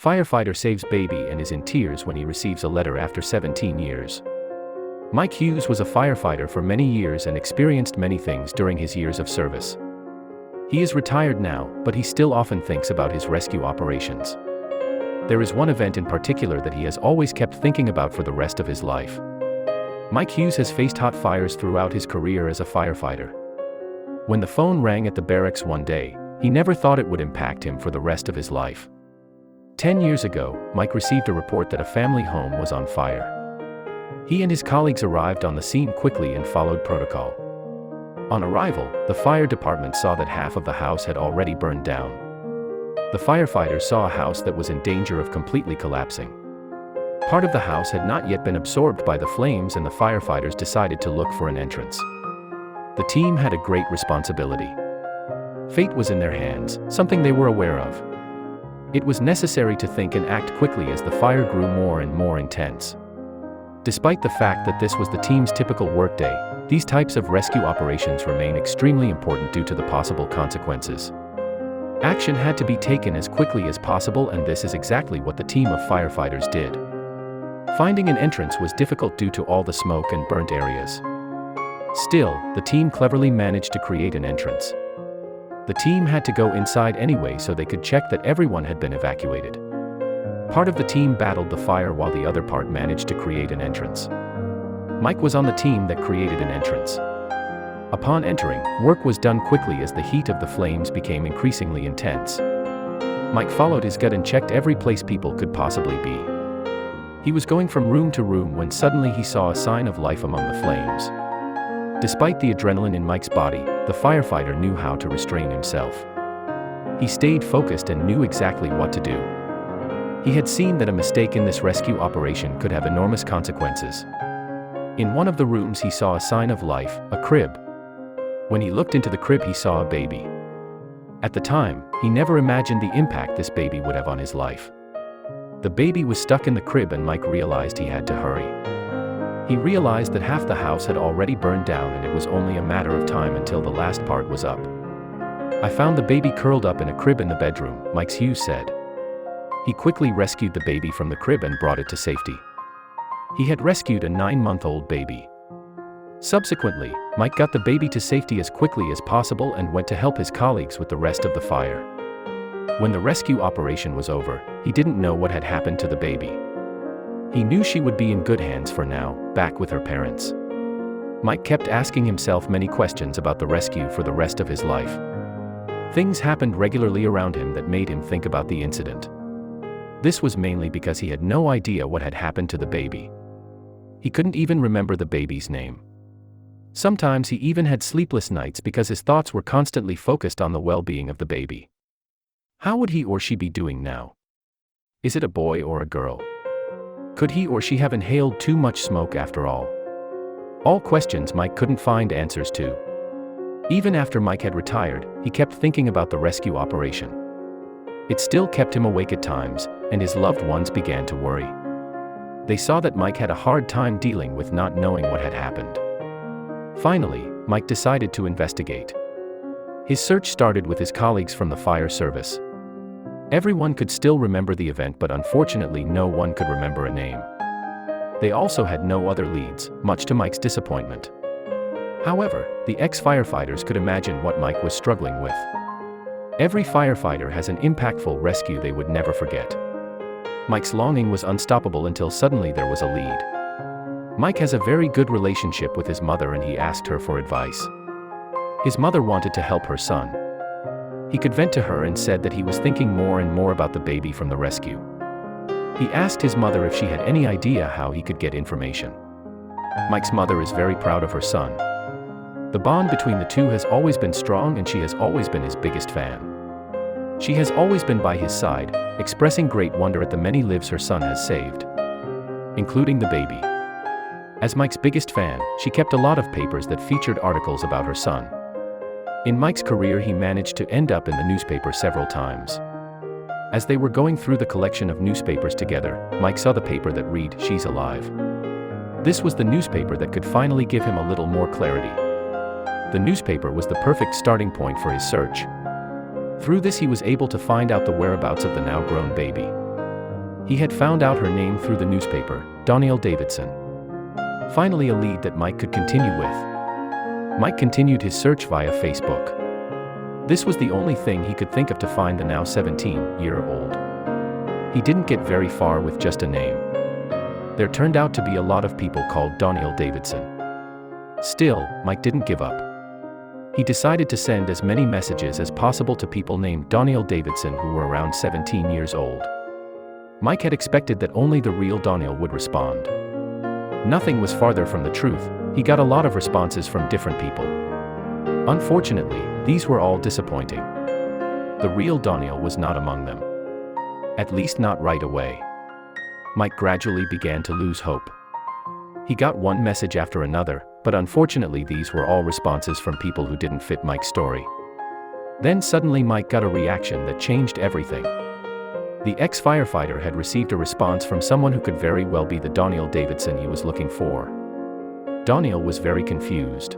Firefighter saves baby and is in tears when he receives a letter after 17 years. Mike Hughes was a firefighter for many years and experienced many things during his years of service. He is retired now, but he still often thinks about his rescue operations. There is one event in particular that he has always kept thinking about for the rest of his life. Mike Hughes has faced hot fires throughout his career as a firefighter. When the phone rang at the barracks one day, he never thought it would impact him for the rest of his life. 10 years ago, Mike received a report that a family home was on fire. He and his colleagues arrived on the scene quickly and followed protocol. On arrival, the fire department saw that half of the house had already burned down. The firefighters saw a house that was in danger of completely collapsing. Part of the house had not yet been absorbed by the flames, and the firefighters decided to look for an entrance. The team had a great responsibility. Fate was in their hands, something they were aware of. It was necessary to think and act quickly as the fire grew more and more intense. Despite the fact that this was the team's typical workday, these types of rescue operations remain extremely important due to the possible consequences. Action had to be taken as quickly as possible, and this is exactly what the team of firefighters did. Finding an entrance was difficult due to all the smoke and burnt areas. Still, the team cleverly managed to create an entrance. The team had to go inside anyway so they could check that everyone had been evacuated. Part of the team battled the fire while the other part managed to create an entrance. Mike was on the team that created an entrance. Upon entering, work was done quickly as the heat of the flames became increasingly intense. Mike followed his gut and checked every place people could possibly be. He was going from room to room when suddenly he saw a sign of life among the flames. Despite the adrenaline in Mike's body, the firefighter knew how to restrain himself. He stayed focused and knew exactly what to do. He had seen that a mistake in this rescue operation could have enormous consequences. In one of the rooms he saw a sign of life, a crib. When he looked into the crib he saw a baby. At the time, he never imagined the impact this baby would have on his life. The baby was stuck in the crib and Mike realized he had to hurry. He realized that half the house had already burned down and it was only a matter of time until the last part was up. "I found the baby curled up in a crib in the bedroom," Mike Hughes said. He quickly rescued the baby from the crib and brought it to safety. He had rescued a 9-month-old baby. Subsequently, Mike got the baby to safety as quickly as possible and went to help his colleagues with the rest of the fire. When the rescue operation was over, he didn't know what had happened to the baby. He knew she would be in good hands for now, back with her parents. Mike kept asking himself many questions about the rescue for the rest of his life. Things happened regularly around him that made him think about the incident. This was mainly because he had no idea what had happened to the baby. He couldn't even remember the baby's name. Sometimes he even had sleepless nights because his thoughts were constantly focused on the well-being of the baby. How would he or she be doing now? Is it a boy or a girl? Could he or she have inhaled too much smoke after all? All questions Mike couldn't find answers to. Even after Mike had retired, he kept thinking about the rescue operation. It still kept him awake at times, and his loved ones began to worry. They saw that Mike had a hard time dealing with not knowing what had happened. Finally, Mike decided to investigate. His search started with his colleagues from the fire service. Everyone could still remember the event, but unfortunately no one could remember a name. They also had no other leads, much to Mike's disappointment. However, the ex-firefighters could imagine what Mike was struggling with. Every firefighter has an impactful rescue they would never forget. Mike's longing was unstoppable until suddenly there was a lead. Mike has a very good relationship with his mother and he asked her for advice. His mother wanted to help her son. He could vent to her and said that he was thinking more and more about the baby from the rescue. He asked his mother if she had any idea how he could get information. Mike's mother is very proud of her son. The bond between the two has always been strong and she has always been his biggest fan. She has always been by his side, expressing great wonder at the many lives her son has saved, including the baby. As Mike's biggest fan, she kept a lot of papers that featured articles about her son. In Mike's career he managed to end up in the newspaper several times. As they were going through the collection of newspapers together, Mike saw the paper that read, "She's Alive." This was the newspaper that could finally give him a little more clarity. The newspaper was the perfect starting point for his search. Through this he was able to find out the whereabouts of the now-grown baby. He had found out her name through the newspaper, Doniel Davidson. Finally, a lead that Mike could continue with. Mike continued his search via Facebook. This was the only thing he could think of to find the now 17-year-old. He didn't get very far with just a name. There turned out to be a lot of people called Doniel Davidson. Still, Mike didn't give up. He decided to send as many messages as possible to people named Doniel Davidson who were around 17 years old. Mike had expected that only the real Doniel would respond. Nothing was farther from the truth. He got a lot of responses from different people. Unfortunately, these were all disappointing. The real Doniel was not among them. At least not right away. Mike gradually began to lose hope. He got one message after another, but unfortunately these were all responses from people who didn't fit Mike's story. Then suddenly Mike got a reaction that changed everything. The ex-firefighter had received a response from someone who could very well be the Doniel Davidson he was looking for. Doniel was very confused.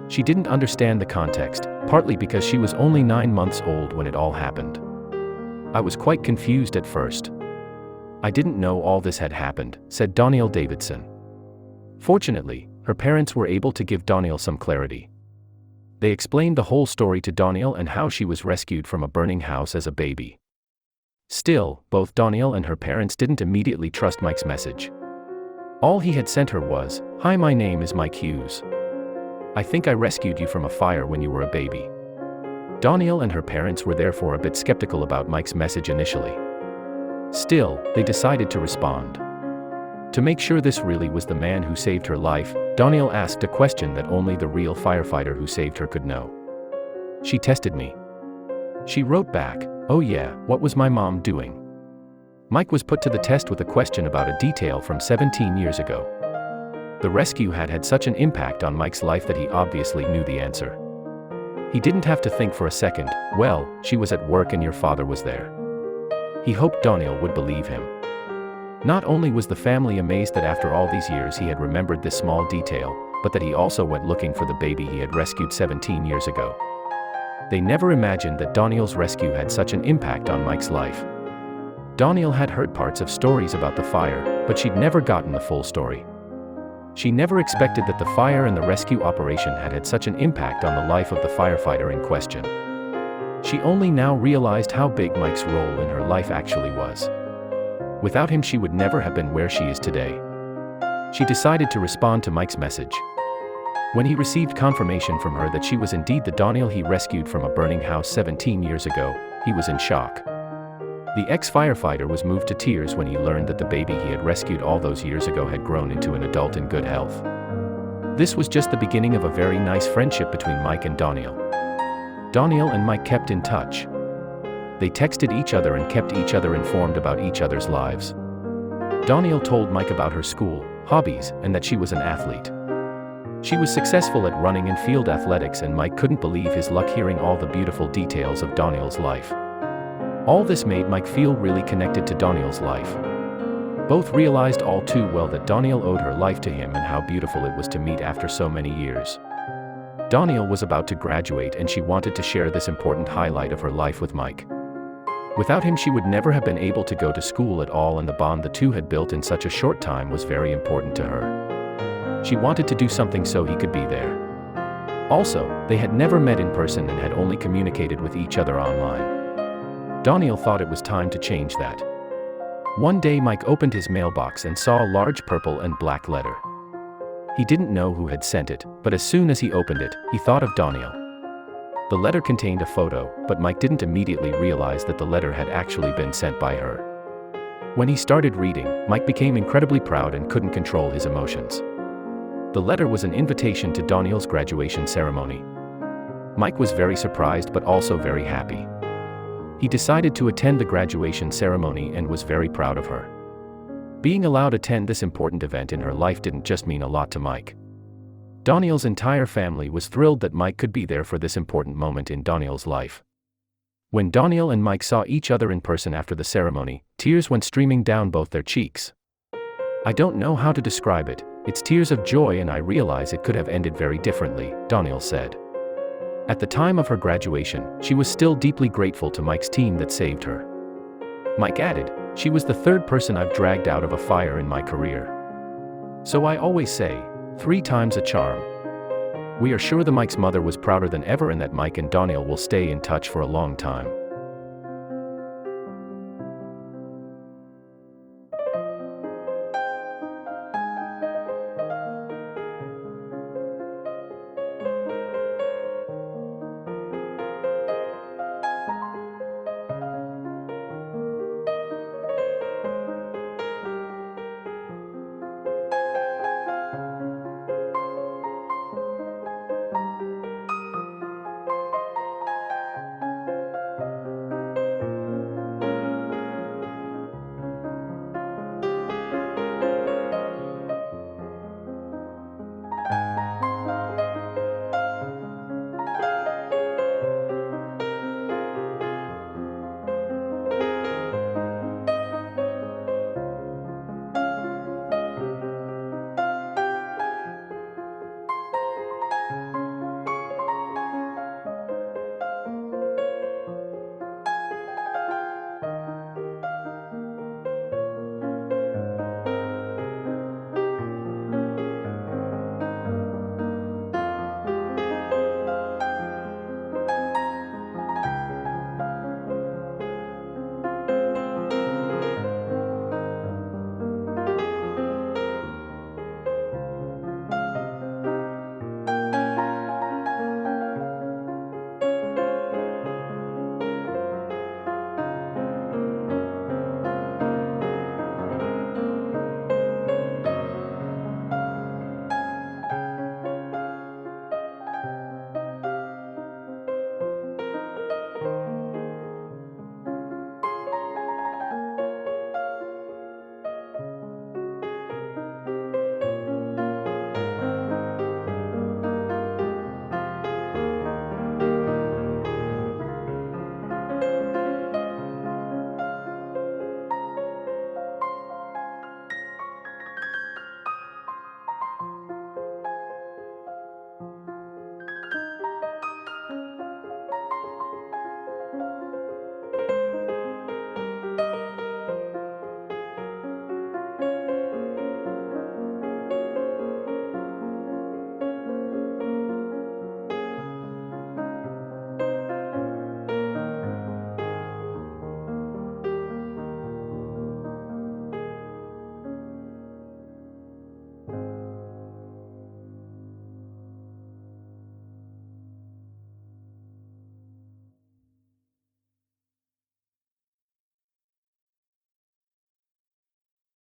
She didn't understand the context, partly because she was only 9 months old when it all happened. I was quite confused at first. I didn't know all this had happened, said Doniel Davidson. Fortunately, her parents were able to give Doniel some clarity. They explained the whole story to Doniel and how she was rescued from a burning house as a baby. Still, both Doniel and her parents didn't immediately trust Mike's message. All he had sent her was, "Hi, my name is Mike Hughes. I think I rescued you from a fire when you were a baby." Doniel and her parents were therefore a bit skeptical about Mike's message initially. Still, they decided to respond. To make sure this really was the man who saved her life, Doniel asked a question that only the real firefighter who saved her could know. "She tested me." She wrote back, "Oh yeah, what was my mom doing?" Mike was put to the test with a question about a detail from 17 years ago. The rescue had had such an impact on Mike's life that he obviously knew the answer. He didn't have to think for a second. "Well, she was at work and your father was there." He hoped Doniel would believe him. Not only was the family amazed that after all these years he had remembered this small detail, but that he also went looking for the baby he had rescued 17 years ago. They never imagined that Doniel's rescue had such an impact on Mike's life. Doniel had heard parts of stories about the fire, but she'd never gotten the full story. She never expected that the fire and the rescue operation had had such an impact on the life of the firefighter in question. She only now realized how big Mike's role in her life actually was. Without him she would never have been where she is today. She decided to respond to Mike's message. When he received confirmation from her that she was indeed the Doniel he rescued from a burning house 17 years ago, he was in shock. The ex-firefighter was moved to tears when he learned that the baby he had rescued all those years ago had grown into an adult in good health. This was just the beginning of a very nice friendship between Mike and Doniel. Doniel and Mike kept in touch. They texted each other and kept each other informed about each other's lives. Doniel told Mike about her school, hobbies, and that she was an athlete. She was successful at running and field athletics, and Mike couldn't believe his luck hearing all the beautiful details of Doniel's life. All this made Mike feel really connected to Doniel's life. Both realized all too well that Doniel owed her life to him and how beautiful it was to meet after so many years. Doniel was about to graduate and she wanted to share this important highlight of her life with Mike. Without him she would never have been able to go to school at all, and the bond the two had built in such a short time was very important to her. She wanted to do something so he could be there. Also, they had never met in person and had only communicated with each other online. Doniel thought it was time to change that. One day Mike opened his mailbox and saw a large purple and black letter. He didn't know who had sent it, but as soon as he opened it, he thought of Doniel. The letter contained a photo, but Mike didn't immediately realize that the letter had actually been sent by her. When he started reading, Mike became incredibly proud and couldn't control his emotions. The letter was an invitation to Doniel's graduation ceremony. Mike was very surprised but also very happy. He decided to attend the graduation ceremony and was very proud of her. Being allowed to attend this important event in her life didn't just mean a lot to Mike. Doniel's entire family was thrilled that Mike could be there for this important moment in Doniel's life. When Doniel and Mike saw each other in person after the ceremony, tears went streaming down both their cheeks. "I don't know how to describe it, it's tears of joy, and I realize it could have ended very differently," Doniel said. At the time of her graduation, she was still deeply grateful to Mike's team that saved her. Mike added, She was the third person I've dragged out of a fire in my career. So I always say, 3 times a charm. We are sure the Mike's mother was prouder than ever and that Mike and Doniel will stay in touch for a long time.